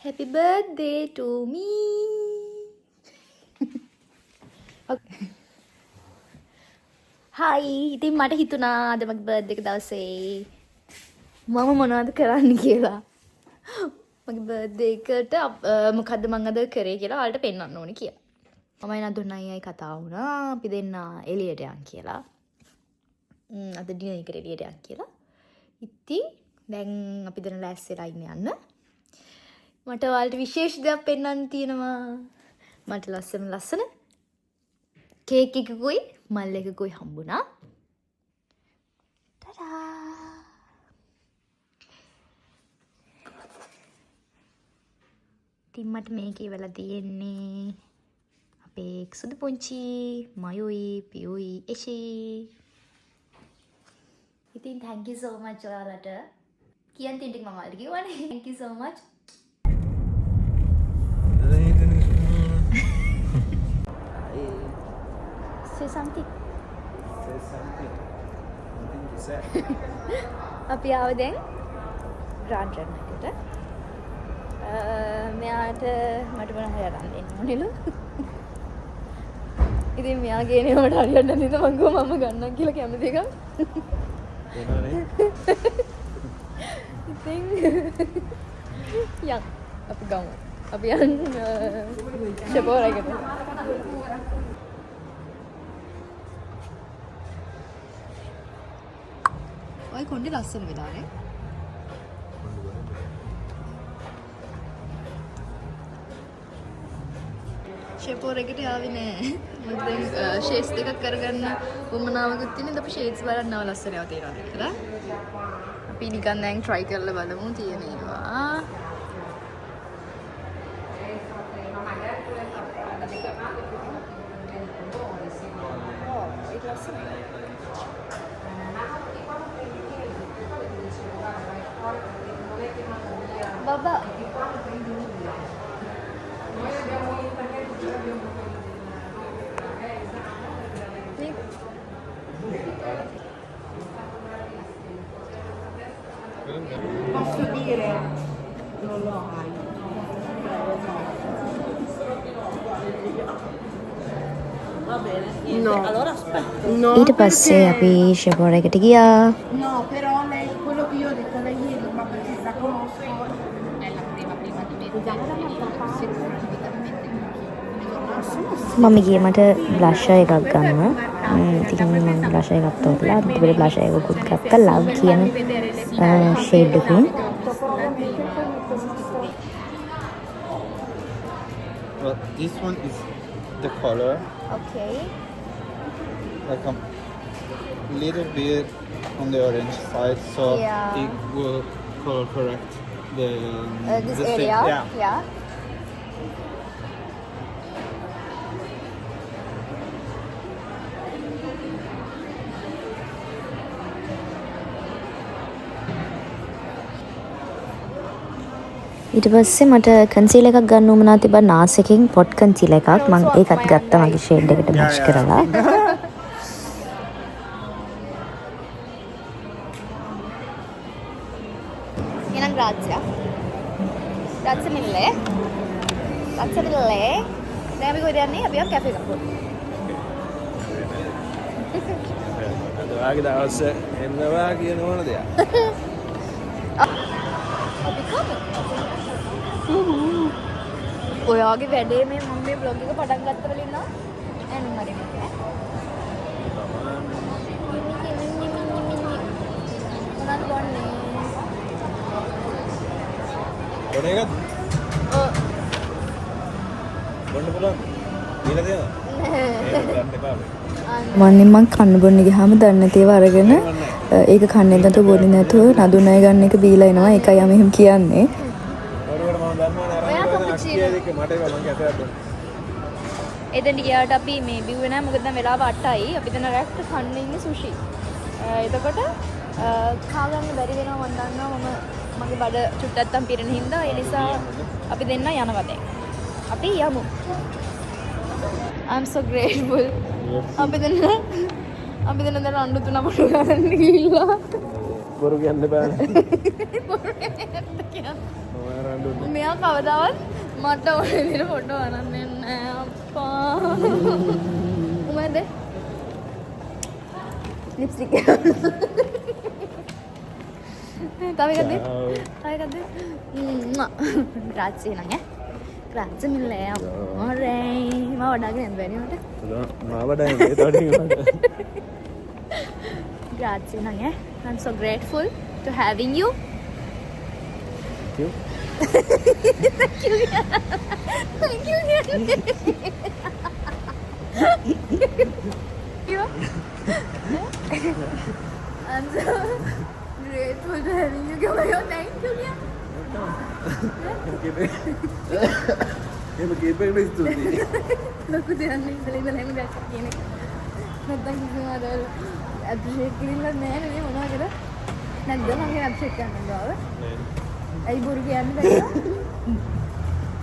Happy birthday to me. Okay. Hi. ඉතින් මට හිතුණා අද මගේ බර්ත්ඩේ එක දවසේ මම මොනවද කරන්න කියලා. මගේ බර්ත්ඩේ එකට මොකද්ද මම අද කරේ කියලා ඔයාලට පෙන්වන්න ඕනේ කියලා. මමයි නදුන්නයි අය කතා වුණා. අපි දෙන්න එළියට යන් කියලා. අද ඩිනර් එකට එළියට යන් කියලා. ඉතින් දැන් අපි දෙන්න ලෑස්තිලා ඉන්නේ යන්න. මට ඔයාලට විශේෂ දෙයක් පෙන්වන්න තියෙනවා. මට ලස්සන කේක් එකකුයි මල් එකකුයි හම්බුණා. ටඩා! ඉතින් මට මේක ඉවලා තියෙන්නේ අපේ සුදු පුංචි මයුයි පියුයි එෂී. ඉතින් thank you so much ඔයාලට. කියන්න තියෙන ටික මම ඔයාලට කිව්වනේ. Thank you so much. Say something. Say something. Nothing to say. අපි ආව දැන් රාන්ටන් එකට. මෙයාට මට මොන හරි අරන් දෙන්න ඕනෙලු. ඉතින් මෙයා ගේනේ මට හරියට නැතිද මං ගෝ මම ගන්නම් කියලා කැමති එකක්. දෙනවනේ. ඉතින් යන් අපි ගමු. අපි යන් ෂෙපෝරකට. ඔය කොණ්ඩේ ලස්සන වෙලානේ. ෂෙපෝරකට ආවේ නෑ. මොකද දැන් ෂේඩ්ස් දෙකක් කරගන්න උමනාවකුත් තියෙනවා. අපි ෂේඩ්ස් බලන්නව ලස්සනව තියෙනවා කියලා. අපි නිකන් දැන් try කරලා බලමු තියෙනවා. Baba. Posso dire? Non lo hai. Va bene. No. Allora aspetta. No, ඊට පස්සේ අපි ෂෙපෝරකට ගියා. No, però lei, quello che io ho detto da ieri, ma perché la conosco, è la prima di me. මම ගියේ මට බ්ලෂර් එකක් ගන්න. ඉතින් මම බ්ලෂර් එකක් තෝරලා ඊට පස්සේ බ්ලෂර් එකකුත් ගත්තා ලව් කියන ෂේඩ් එකකින්. Well, this one is the color, Okay. like a little bit on the orange side, so Yeah. it will color correct the This the area. Yeah. Yeah. ඊට පස්සේ මට කන්සීලර් එකක් ගන්න උවමනා තිබ්බා නාස් එකෙන් පොට් කන්සීලර් එකක් මම ඒකත් ගත්තා මගේ ෂේඩ් එකට මැච් කරලා. එහෙනම් ග්‍රාසියා. ග්‍රාසියා මිල්ලේ. ග්‍රාසියා මිල්ලේ. දැන් අපි කොහෙද යන්නේ? අපි යන් කැෆේ එකකට. ඔයාගේ දවස් එන්නවා කියන ඕන දෙයක්. අපි කමු. ඔයාගේ වැඩේ මේ මම මේ බ්ලොග් එක පටන් ගත්ත වෙලින් නා එන්න හරි මේක. මොනවද ගොන්නේ? කොන එකද? ඔව්. බොන්න පුළුවන්. දීලා දෙනවා. ගන්න එපා. මම කන්න බොන්න ගියාම දන්නේ නැතිව අරගෙන ඒක කන්නේ නැතුව බොන්නේ නැතුව නදුනය ගන්න එක බීලා එනවා. ඒකයි මම එහෙම කියන්නේ. ඔයාලට මම දන්නවනේ අර මට ඒක මම කැපයක් දුන්නා. එතෙන්ට ගියාට අපි මේ බිව්වේ නැහැ මොකද දැන් වෙලාව 8යි. අපි දැන් රැක්ට කන්න ඉන්නේ සුෂි. එතකොට කා ගන්න බැරි වෙනවා මම දන්නවා මගේ බඩ චුට්ටක් තම් පිරෙන හින්දා ඒ නිසා අපි දෙන්න යනවා දැන්. අපි යමු. I'm so grateful. අපි දෙන්න දැන් රණ්ඩු තුනකට ගන්න ගිහිල්ලා බොරු කියන්න බෑ. මෙයා කවදාවත් මට ඕන විදිහට ෆොටෝ අරන්නේ නැහැ අප්පා. උමද? ලිප්ස්ටික්. තව එකද? Grazie නං ඈ. Grazie mille amore. මම වඩාගෙන යන්න බැරි මට. මම වඩාගෙන තවටින්. Grazie nang I'm so grateful to having you. Thank you. Thank you. Thank you. I'm so grateful to having you. Thank you. එහෙම කීපෙකට ස්තුතියි. ලොකු දෙයක් නෙවෙයි ඉඳලා එහෙම දැක්ක කෙනෙක්. නැත්නම් කිසිම ආදල් අප්‍රීෂিয়েට් කරලා නැහැ නේ මොනවද? නැද්ද මගේ අප්‍රීෂিয়েට් කරන්න බෑ. ඇයි බොරු කියන්නේ බැහැ?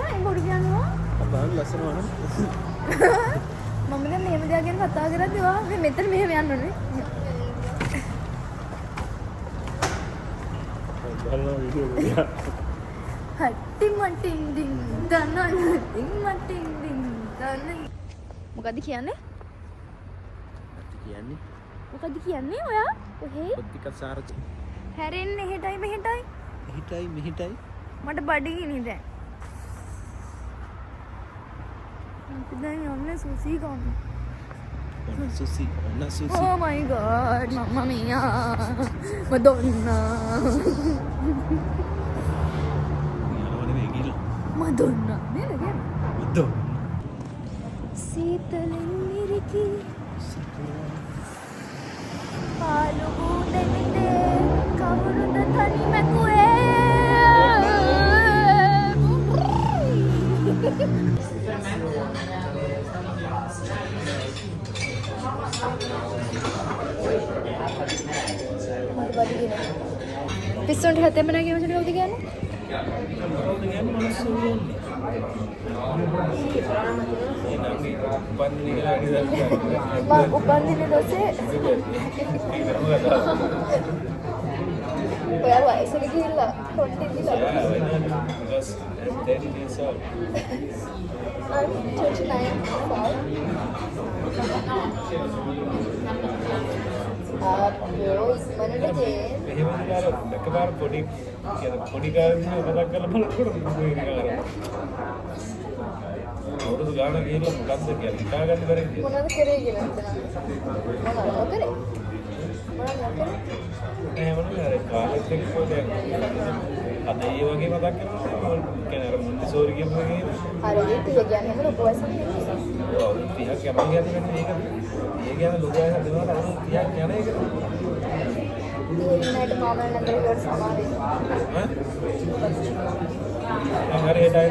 ඇයි බොරු කියනවා? අපහන් ලස්සන වහන. මම දැන් මෙහෙම දෙයක් ගැන කතා කරද්දී වා මෙතන මෙහෙම යන්න ඕනේ. බලන වීඩියෝ එක. හට්ටි මටින් ඩින් දනන ඩින් මටින් ඩින් දන මොකද්ද කියන්නේ? කියන්නේ මොකද්ද කියන්නේ ඔයා? ඔහේ පොත්තික සාරති. හැරෙන්නේ හෙටයි මෙහෙටයි. මෙහිටයි. මට බඩගිනි දැන්. අපි දැන් යන්නේ සුසි ගන්න. සුසි. Oh my god, mamma mia. Madonna. Madonna. Neda කියන්නේ? සීතලෙන් මිරිකි පාළු බූදෙමිතේ කවුරුද තනි මැකුවේ පිස්සුන්ට හැතෙම නැගී වචන කවුද කියන්නේ? උපන්දින දවසේ ඔයා වයසට ගිහිල්ලා කොට්ටේ දිලා I'm 29 අපෝ ඉස්මනට ජේ එහෙම නේද? එකපාර පොඩි කාලේ මතක් කරලා බලනකොට මොකද කරන්නේ? අවුරුදු ගානක් ගිහිල්ලා මොකද්ද කියන්නේ හිතා ගන්න බැරි නේද? මොනවද කරේ කියලා හිතනවා. මොනවද කරේ? එහෙම නේද? කාලෙත් එක්ක පොඩි අද ඒ වගේ මතක් කරනවා කියන්නේ අර මොන්ටිසෝරි කියපු එකේ හරි ඒක කියන්නේ හැම ලොකු වයසක් නෙමෙයි. ඔව් 30ක් යනවා කියන්නේ මේක ඒ කියන්නේ ලොකු වයසක් දෙනවා අවුරුදු 30ක් යන එක. ඉන්නට මම නතර කොට සමාවෙන්න. හරි ඒටයි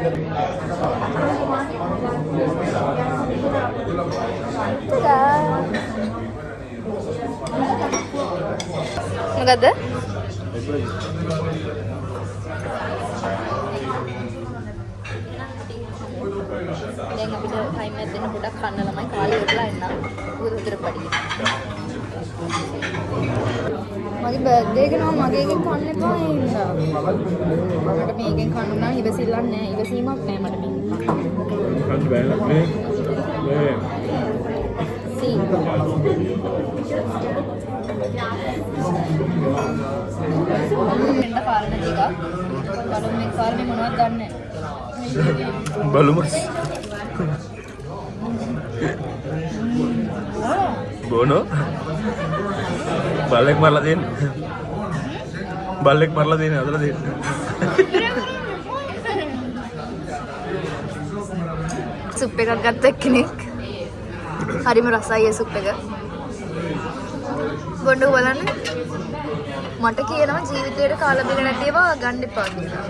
මොකද? දැන් අපිට ටයිම් එකක් දෙන්න පොඩක් කන්න ළමයි කාලේ ඉවරලා එන්න. මොකද උතර පඩි. මගේ බර්ත්ඩේ එක නම මගේ එකෙන් කන්න එපා ඒ නිසා. මට මේකෙන් කන්න නම් ඉවසිල්ලක් නැහැ. ඉවසීමක් නැහැ මට මේක. කන්න බෑ නේ. සී. මෙන්න කාරණ ටිකක්. බලමු මේ කාරණේ මොනවද දන්නේ නැහැ. බලමුස්. බොනෝ බල්ලෙක් මරලා දෙන්න. බල්ලෙක් මරලා දෙන්න අදලා දෙන්න. සුප් එකක් ගත්ත කෙනෙක්. හරිම රසයි ඒ සුප් එක. බොන්නකො බලන්න. මට කියනවා ජීවිතේට කාලා බිල නැති ඒවා ගන්න එපා කියලා.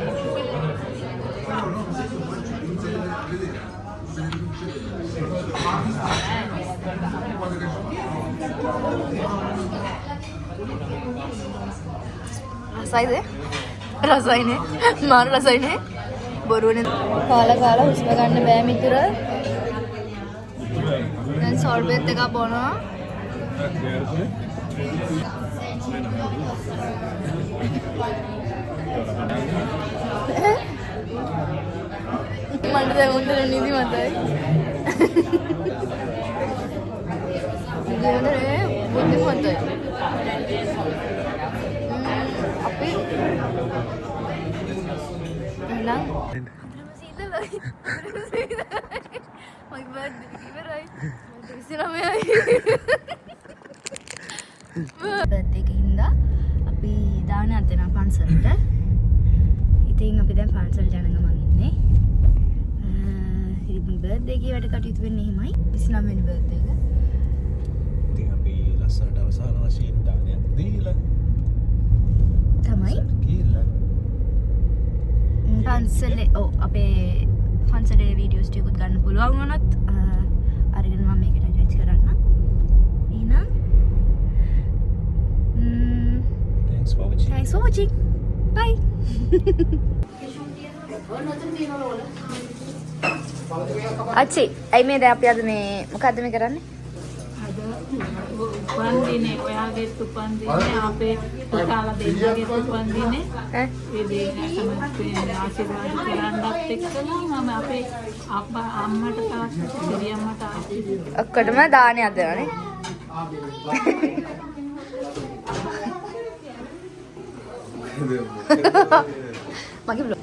රසයිද? රසයිනේ. මාර රසයිනේ. බොරුවනේ. කාලා හුස්ම ගන්න බෑ මිතුර. දැන් සෝල්බෙත් එකක් බොනවා. මට දැන් උන්ට නිදි මතයි. නිදිමතේ බුද්ධිමතයි. අපි එනම් මගේ බර්ත්ඩේ ඉවරයි. 29යි. බර්ත්ඩේ එක හින්දා අපි දානයක් දෙනවා පන්සලට. ඉතින් අපි දැන් පන්සල් ජනගමන් ඉන්නේ. ඉතින් බර්ත්ඩේ එකේ වැඩ කටයුතු වෙන්නේ එහෙමයි. 29 වෙනි බර්ත්ඩේ එක. ඉතින් අපි ලස්සනට අවසාන වශයෙන් දානයක් දීලා තමයි කියලා පන්සලේ අපේ පන්සලේ වීඩියෝස් ටිකකුත් ගන්න පුළුවන් වුණත් අරගෙන මම මේකට ජොයින් කරන්න. එහෙනම් thanks for watching. thanks for watching. Bye. අච්චි අයි මේ දැන් අපි අද මේ මොකද්ද මේ කරන්නේ? උපන්දිනේ ඔයාගේ උපන්දිනේ අපේ පුතාලා දෙන්නගේ උපන්දිනේ ඈ ඒ දෙන්න ආශිර්වාද කරන්නත් එක්කලා මම අපේ අප්පා අම්මට තාත්තට දෙවියන්ට ආශිර්වාද ඔක්කොටම දානයක් දෙනවානේ. මගේ බ්ලොග්